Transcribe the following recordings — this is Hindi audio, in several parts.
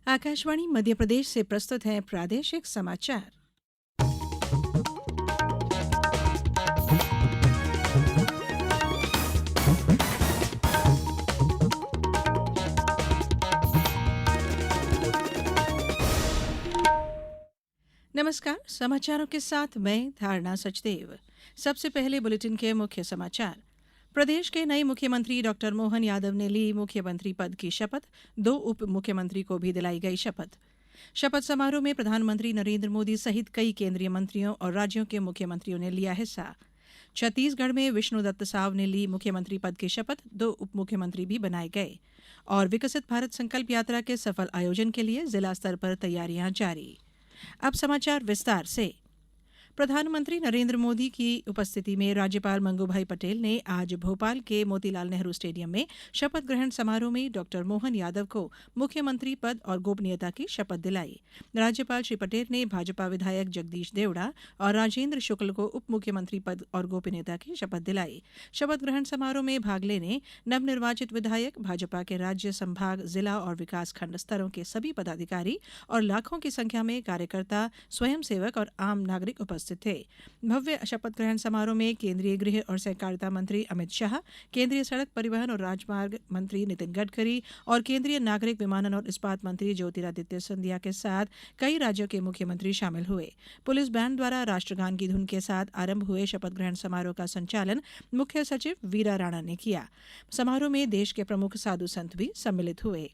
आकाशवाणी मध्य प्रदेश से प्रस्तुत है प्रादेशिक समाचार। नमस्कार, समाचारों के साथ मैं धारणा सचदेव। सबसे पहले बुलेटिन के मुख्य समाचार। प्रदेश के नए मुख्यमंत्री डॉक्टर मोहन यादव ने ली मुख्यमंत्री पद की शपथ। 2 उप मुख्यमंत्री को भी दिलाई गई शपथ। शपथ समारोह में प्रधानमंत्री नरेंद्र मोदी सहित कई केंद्रीय मंत्रियों और राज्यों के मुख्यमंत्रियों ने लिया हिस्सा। छत्तीसगढ़ में विष्णुदत्त साव ने ली मुख्यमंत्री पद की शपथ। 2 उप मुख्यमंत्री भी बनाए गए। और विकसित भारत संकल्प यात्रा के सफल आयोजन के लिए जिला स्तर पर तैयारियां जारी। अब समाचार विस्तार से। प्रधानमंत्री नरेंद्र मोदी की उपस्थिति में राज्यपाल मंगूभाई पटेल ने आज भोपाल के मोतीलाल नेहरू स्टेडियम में शपथ ग्रहण समारोह में डॉक्टर मोहन यादव को मुख्यमंत्री पद और गोपनीयता की शपथ दिलाई। राज्यपाल श्री पटेल ने भाजपा विधायक जगदीश देवड़ा और राजेंद्र शुक्ल को उप मुख्यमंत्री पद और गोपनीयता की शपथ दिलाई। शपथ ग्रहण समारोह में भाग लेने नवनिर्वाचित विधायक, भाजपा के राज्य, संभाग, जिला और विकास खंड स्तरों के सभी पदाधिकारी और लाखों की संख्या में कार्यकर्ता, स्वयंसेवक और आम नागरिक उपस्थित थे। भव्य शपथ ग्रहण समारोह में केंद्रीय गृह और सहकारिता मंत्री अमित शाह, केंद्रीय सड़क परिवहन और राजमार्ग मंत्री नितिन गडकरी और केंद्रीय नागरिक विमानन और इस्पात मंत्री ज्योतिरादित्य सिंधिया के साथ कई राज्यों के मुख्यमंत्री शामिल हुए। पुलिस बैंड द्वारा राष्ट्रगान की धुन के साथ आरंभ हुए शपथ ग्रहण समारोह का संचालन मुख्य सचिव वीरा राणा ने किया। समारोह में देश के प्रमुख साधु संत भी सम्मिलित हुए।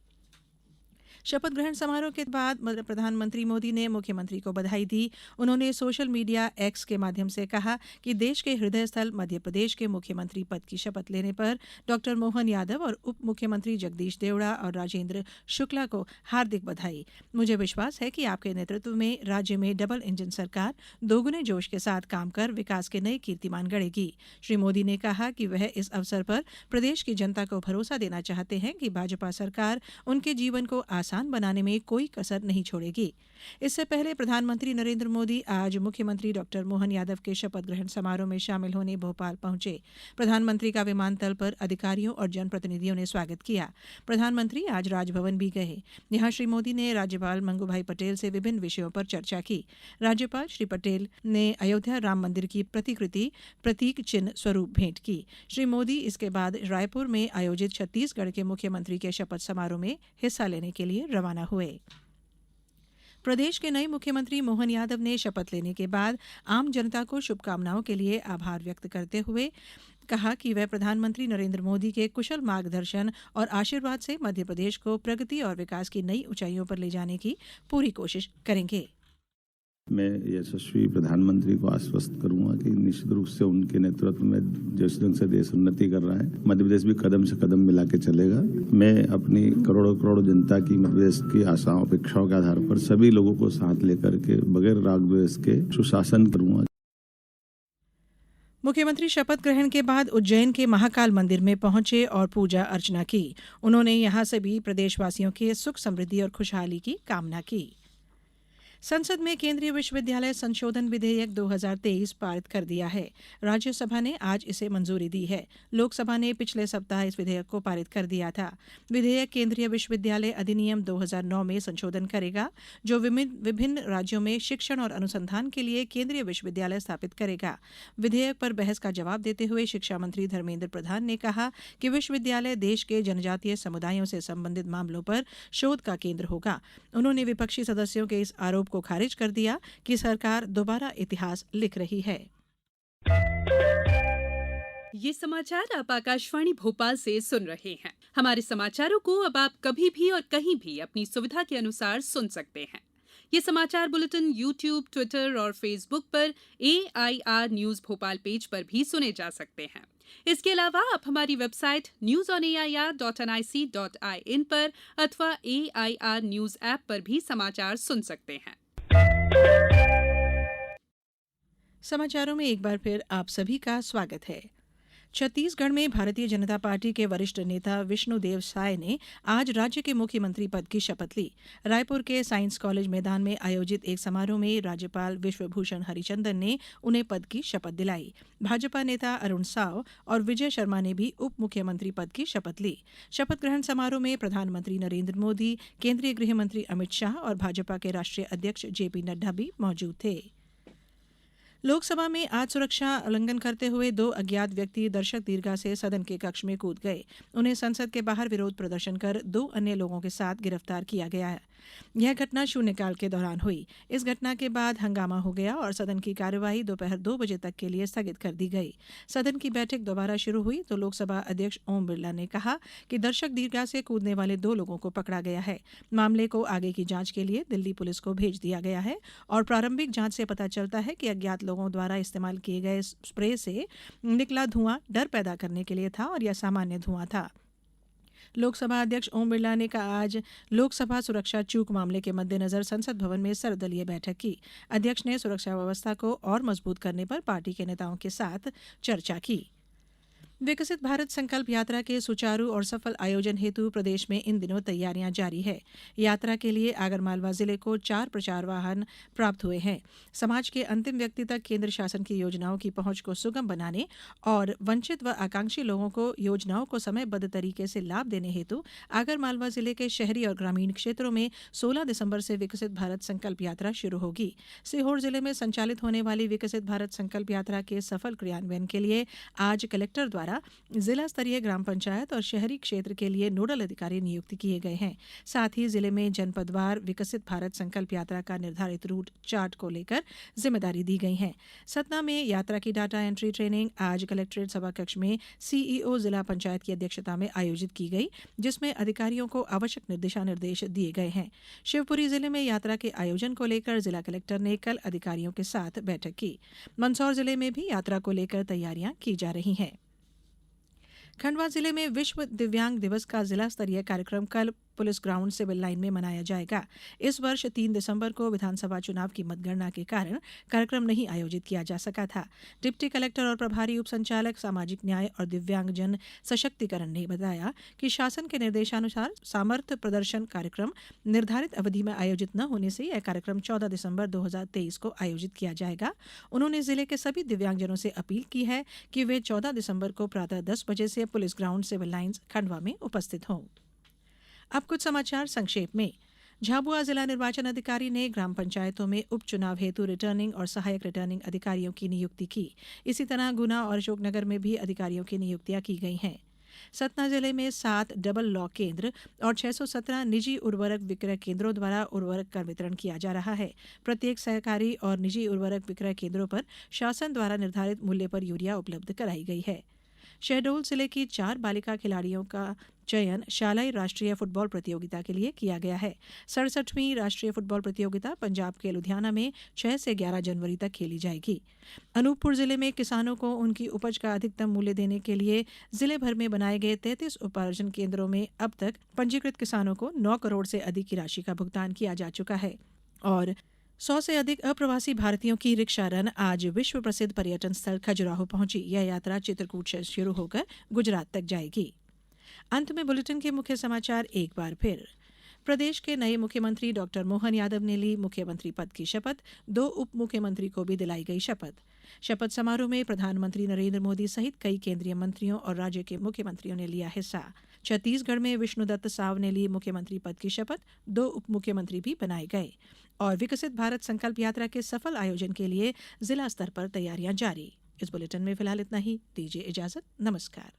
शपथ ग्रहण समारोह के बाद प्रधानमंत्री मोदी ने मुख्यमंत्री को बधाई दी। उन्होंने सोशल मीडिया एक्स के माध्यम से कहा कि देश के हृदय स्थल मध्य प्रदेश के मुख्यमंत्री पद की शपथ लेने पर डॉक्टर मोहन यादव और उप मुख्यमंत्री जगदीश देवड़ा और राजेंद्र शुक्ला को हार्दिक बधाई। मुझे विश्वास है कि आपके नेतृत्व में राज्य में डबल इंजन सरकार दोगुने जोश के साथ काम कर विकास के नए कीर्तिमान गढ़ेगी। श्री मोदी ने कहा कि वह इस अवसर पर प्रदेश की जनता को भरोसा देना चाहते हैं कि भाजपा सरकार उनके जीवन को आसान बनाने में कोई कसर नहीं छोड़ेगी। इससे पहले प्रधानमंत्री नरेंद्र मोदी आज मुख्यमंत्री डॉक्टर मोहन यादव के शपथ ग्रहण समारोह में शामिल होने भोपाल पहुंचे। प्रधानमंत्री का विमानतल पर अधिकारियों और जनप्रतिनिधियों ने स्वागत किया। प्रधानमंत्री आज राजभवन भी गए। यहां श्री मोदी ने राज्यपाल मंगूभाई पटेल से विभिन्न विषयों पर चर्चा की। राज्यपाल श्री पटेल ने अयोध्या राम मंदिर की प्रतिकृति प्रतीक चिन्ह स्वरूप भेंट की। श्री मोदी इसके बाद रायपुर में आयोजित छत्तीसगढ़ के मुख्यमंत्री के शपथ समारोह में हिस्सा लेने के लिए रवाना हुए। प्रदेश के नए मुख्यमंत्री मोहन यादव ने शपथ लेने के बाद आम जनता को शुभकामनाओं के लिए आभार व्यक्त करते हुए कहा कि वह प्रधानमंत्री नरेंद्र मोदी के कुशल मार्गदर्शन और आशीर्वाद से मध्य प्रदेश को प्रगति और विकास की नई ऊंचाइयों पर ले जाने की पूरी कोशिश करेंगे। मैं यशस्वी प्रधानमंत्री को आश्वस्त करूंगा कि निश्चित रूप से उनके नेतृत्व में जिस ढंग से देश उन्नति कर रहा है, मध्य प्रदेश भी कदम से कदम मिला के चलेगा। मैं अपनी करोड़ों करोड़ जनता की, मध्य प्रदेश की आशाओं, अपेक्षाओं के आधार पर सभी लोगों को साथ लेकर के बगैर राग द्वेष के सुशासन करूंगा। मुख्यमंत्री शपथ ग्रहण के बाद उज्जैन के महाकाल मंदिर में पहुंचे और पूजा अर्चना की। उन्होंने यहां सभी प्रदेशवासियों के सुख, समृद्धि और खुशहाली की कामना की। संसद में केंद्रीय विश्वविद्यालय संशोधन विधेयक 2023 पारित कर दिया है। राज्यसभा ने आज इसे मंजूरी दी है। लोकसभा ने पिछले सप्ताह इस विधेयक को पारित कर दिया था। विधेयक केंद्रीय विश्वविद्यालय अधिनियम 2009 में संशोधन करेगा, जो विभिन्न राज्यों में शिक्षण और अनुसंधान के लिए केंद्रीय विश्वविद्यालय स्थापित करेगा। विधेयक पर बहस का जवाब देते हुए शिक्षा मंत्री धर्मेंद्र प्रधान ने कहा कि विश्वविद्यालय देश के जनजातीय समुदायों से संबंधित मामलों पर शोध का केंद्र होगा। उन्होंने विपक्षी सदस्यों के इस आरोप को खारिज कर दिया कि सरकार दोबारा इतिहास लिख रही है। ये समाचार आप आकाशवाणी भोपाल से सुन रहे हैं। हमारे समाचारों को अब आप कभी भी और कहीं भी अपनी सुविधा के अनुसार सुन सकते हैं। ये समाचार बुलेटिन YouTube, ट्विटर और फेसबुक पर AIR न्यूज भोपाल पेज पर भी सुने जा सकते हैं। इसके अलावा आप हमारी वेबसाइट newsonair.nic.in पर अथवा AIR न्यूज ऐप पर भी समाचार सुन सकते हैं। समाचारों में एक बार फिर आप सभी का स्वागत है। छत्तीसगढ़ में भारतीय जनता पार्टी के वरिष्ठ नेता विष्णुदेव साय ने आज राज्य के मुख्यमंत्री पद की शपथ ली। रायपुर के साइंस कॉलेज मैदान में आयोजित एक समारोह में राज्यपाल विश्वभूषण हरिचंदन ने उन्हें पद की शपथ दिलाई। भाजपा नेता अरुण साव और विजय शर्मा ने भी उप मुख्यमंत्री पद की शपथ ली। शपथ ग्रहण समारोह में प्रधानमंत्री नरेंद्र मोदी, केंद्रीय गृह मंत्री अमित शाह और भाजपा के राष्ट्रीय अध्यक्ष जेपी नड्डा भी मौजूद थे। लोकसभा में आज सुरक्षा उल्लंघन करते हुए 2 अज्ञात व्यक्ति दर्शक दीर्घा से सदन के कक्ष में कूद गए। उन्हें संसद के बाहर विरोध प्रदर्शन कर 2 अन्य लोगों के साथ गिरफ्तार किया गया है। यह घटना शून्यकाल के दौरान हुई। इस घटना के बाद हंगामा हो गया और सदन की कार्यवाही दोपहर 2 बजे तक के लिए स्थगित कर दी गई। सदन की बैठक दोबारा शुरू हुई तो लोकसभा अध्यक्ष ओम बिरला ने कहा कि दर्शक दीर्घा से कूदने वाले 2 लोगों को पकड़ा गया है। मामले को आगे की जांच के लिए दिल्ली पुलिस को भेज दिया गया है और प्रारंभिक जांच से पता चलता है कि अज्ञात लोगों द्वारा इस्तेमाल किए गए स्प्रे से निकला धुआं डर पैदा करने के लिए था और यह सामान्य धुआं था। लोकसभा अध्यक्ष ओम बिरला ने आज लोकसभा सुरक्षा चूक मामले के मद्देनजर संसद भवन में सर्वदलीय बैठक की। अध्यक्ष ने सुरक्षा व्यवस्था को और मजबूत करने पर पार्टी के नेताओं के साथ चर्चा की। विकसित भारत संकल्प यात्रा के सुचारू और सफल आयोजन हेतु प्रदेश में इन दिनों तैयारियां जारी है। यात्रा के लिए आगरमालवा जिले को 4 प्रचार वाहन प्राप्त हुए हैं। समाज के अंतिम व्यक्ति तक केंद्र शासन की योजनाओं की पहुंच को सुगम बनाने और वंचित व आकांक्षी लोगों को योजनाओं को समयबद्ध तरीके से लाभ देने हेतु आगरमालवा जिले के शहरी और ग्रामीण क्षेत्रों में 16 दिसंबर से विकसित भारत संकल्प यात्रा शुरू होगी। सीहोर जिले में संचालित होने वाली विकसित भारत संकल्प यात्रा के सफल क्रियान्वयन के लिए आज कलेक्टर द्वारा जिला स्तरीय ग्राम पंचायत और शहरी क्षेत्र के लिए नोडल अधिकारी नियुक्त किए गए हैं। साथ ही जिले में जनपदवार विकसित भारत संकल्प यात्रा का निर्धारित रूट चार्ट को लेकर जिम्मेदारी दी गई है। सतना में यात्रा की डाटा एंट्री ट्रेनिंग आज कलेक्ट्रेट सभा कक्ष में सीईओ जिला पंचायत की अध्यक्षता में आयोजित की गई, जिसमें अधिकारियों को आवश्यक दिशा निर्देश दिए गए हैं। शिवपुरी जिले में यात्रा के आयोजन को लेकर जिला कलेक्टर ने कल अधिकारियों के साथ बैठक की। मंदसौर जिले में भी यात्रा को लेकर तैयारियां की जा रही हैं। खंडवा जिले में विश्व दिव्यांग दिवस का जिला स्तरीय कार्यक्रम कल पुलिस ग्राउंड सिविल लाइन में मनाया जाएगा। इस वर्ष 3 दिसंबर को विधानसभा चुनाव की मतगणना के कारण कार्यक्रम नहीं आयोजित किया जा सका था। डिप्टी कलेक्टर और प्रभारी उप संचालक सामाजिक न्याय और दिव्यांगजन सशक्तिकरण ने बताया कि शासन के निर्देशानुसार सामर्थ्य प्रदर्शन कार्यक्रम निर्धारित अवधि में आयोजित न होने से यह कार्यक्रम 14 दिसंबर 2023 को आयोजित किया जाएगा। उन्होंने जिले के सभी दिव्यांगजनों से अपील की है कि वे 14 दिसंबर को प्रातः 10 बजे से police ground civil lines Khandwa में उपस्थित हों। अब कुछ समाचार संक्षेप में। झाबुआ जिला निर्वाचन अधिकारी ने ग्राम पंचायतों में उपचुनाव हेतु रिटर्निंग और सहायक रिटर्निंग अधिकारियों की नियुक्ति की। इसी तरह गुना और अशोकनगर में भी अधिकारियों की नियुक्तियां की गई हैं। सतना जिले में 7 डबल लॉ केंद्र और 617 निजी उर्वरक विक्रय केंद्रों द्वारा उर्वरक का वितरण किया जा रहा है। प्रत्येक सहकारी और निजी उर्वरक विक्रय केंद्रों पर शासन द्वारा निर्धारित मूल्य पर यूरिया उपलब्ध कराई गई है। शहडोल जिले की 4 बालिका खिलाड़ियों का चयन शालाई राष्ट्रीय फुटबॉल प्रतियोगिता के लिए किया गया है। 67वीं राष्ट्रीय फुटबॉल प्रतियोगिता पंजाब के लुधियाना में 6 से 11 जनवरी तक खेली जाएगी। अनूपपुर जिले में किसानों को उनकी उपज का अधिकतम मूल्य देने के लिए जिले भर में बनाए गए 33 उपार्जन केंद्रों में अब तक पंजीकृत किसानों को 9 करोड़ से अधिक की राशि का भुगतान किया जा चुका है। और 100 से अधिक अप्रवासी भारतीयों की रिक्शा रन आज विश्व प्रसिद्ध पर्यटन स्थल खजुराहो पहुंची। यह यात्रा चित्रकूट से शुरू होकर गुजरात तक जाएगी। अंत में बुलेटिन के मुख्य समाचार एक बार फिर। प्रदेश के नए मुख्यमंत्री डॉक्टर मोहन यादव ने ली मुख्यमंत्री पद की शपथ। 2 उप मुख्यमंत्री को भी दिलाई गई शपथ। शपथ समारोह में प्रधानमंत्री नरेंद्र मोदी सहित कई केंद्रीय मंत्रियों और राज्य के मुख्यमंत्रियों ने लिया हिस्सा। छत्तीसगढ़ में विष्णुदत्त साव ने ली मुख्यमंत्री पद की शपथ। 2 उप मुख्यमंत्री भी बनाए गए। और विकसित भारत संकल्प यात्रा के सफल आयोजन के लिए जिला स्तर पर तैयारियां जारी। इस बुलेटिन में फिलहाल इतना ही। दीजिए इजाजत। नमस्कार।